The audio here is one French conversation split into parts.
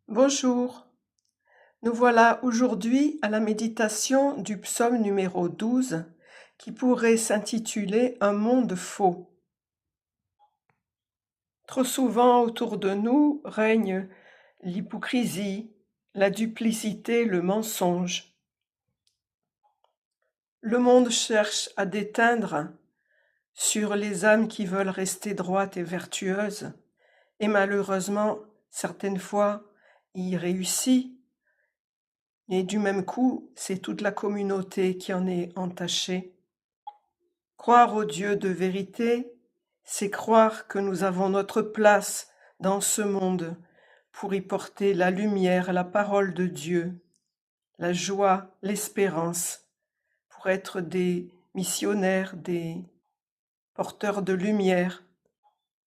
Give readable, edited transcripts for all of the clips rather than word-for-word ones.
Bonjour, nous voilà aujourd'hui à la méditation du psaume numéro 12 qui pourrait s'intituler Un monde faux. Trop souvent autour de nous règne l'hypocrisie, la duplicité, le mensonge. Le monde cherche à déteindre sur les âmes qui veulent rester droites et vertueuses, et malheureusement, certaines fois, y réussit. Et du même coup, c'est toute la communauté qui en est entachée. Croire au Dieu de vérité, c'est croire que nous avons notre place dans ce monde pour y porter la lumière, la parole de Dieu, la joie, l'espérance, pour être des missionnaires, des porteurs de lumière,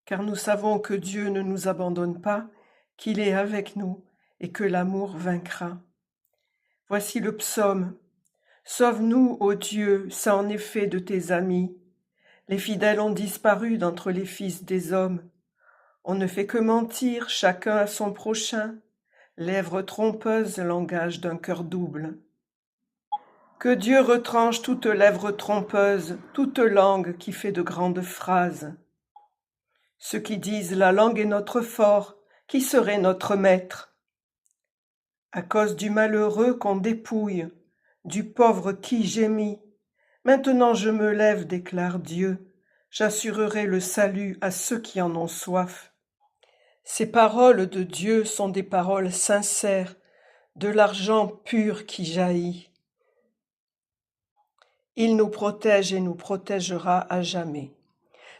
car nous savons que Dieu ne nous abandonne pas, qu'il est avec nous et que l'amour vaincra. Voici le psaume. Sauve-nous, ô Dieu, c'est en effet de tes amis. Les fidèles ont disparu d'entre les fils des hommes. On ne fait que mentir, chacun à son prochain. Lèvres trompeuses, langage d'un cœur double. Que Dieu retranche toute lèvre trompeuse, toute langue qui fait de grandes phrases. Ceux qui disent la langue est notre fort, qui serait notre maître? À cause du malheureux qu'on dépouille, du pauvre qui gémit. Maintenant je me lève, déclare Dieu, j'assurerai le salut à ceux qui en ont soif. Ces paroles de Dieu sont des paroles sincères, de l'argent pur qui jaillit. Il nous protège et nous protégera à jamais.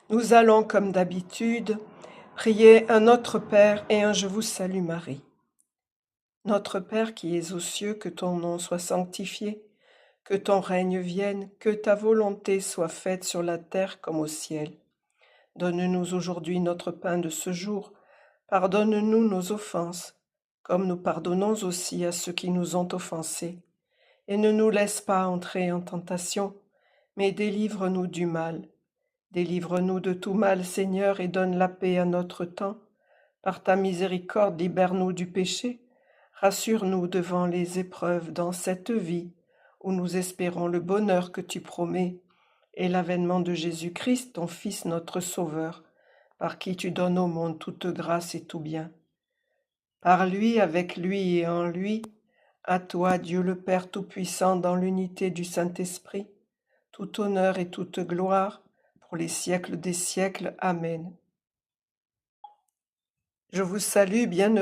Nous allons, comme d'habitude, prier un Notre Père et un Je vous salue Marie. Notre Père qui es aux cieux, que ton nom soit sanctifié, que ton règne vienne, que ta volonté soit faite sur la terre comme au ciel. Donne-nous aujourd'hui notre pain de ce jour. Pardonne-nous nos offenses, comme nous pardonnons aussi à ceux qui nous ont offensés. Et ne nous laisse pas entrer en tentation, mais délivre-nous du mal. Délivre-nous de tout mal, Seigneur, et donne la paix à notre temps. Par ta miséricorde, libère-nous du péché. Rassure-nous devant les épreuves dans cette vie, où nous espérons le bonheur que tu promets, et l'avènement de Jésus-Christ, ton Fils, notre Sauveur, par qui tu donnes au monde toute grâce et tout bien. Par lui, avec lui et en lui, à toi, Dieu le Père Tout-Puissant, dans l'unité du Saint-Esprit, tout honneur et toute gloire, pour les siècles des siècles. Amen. Je vous salue, bienheureux.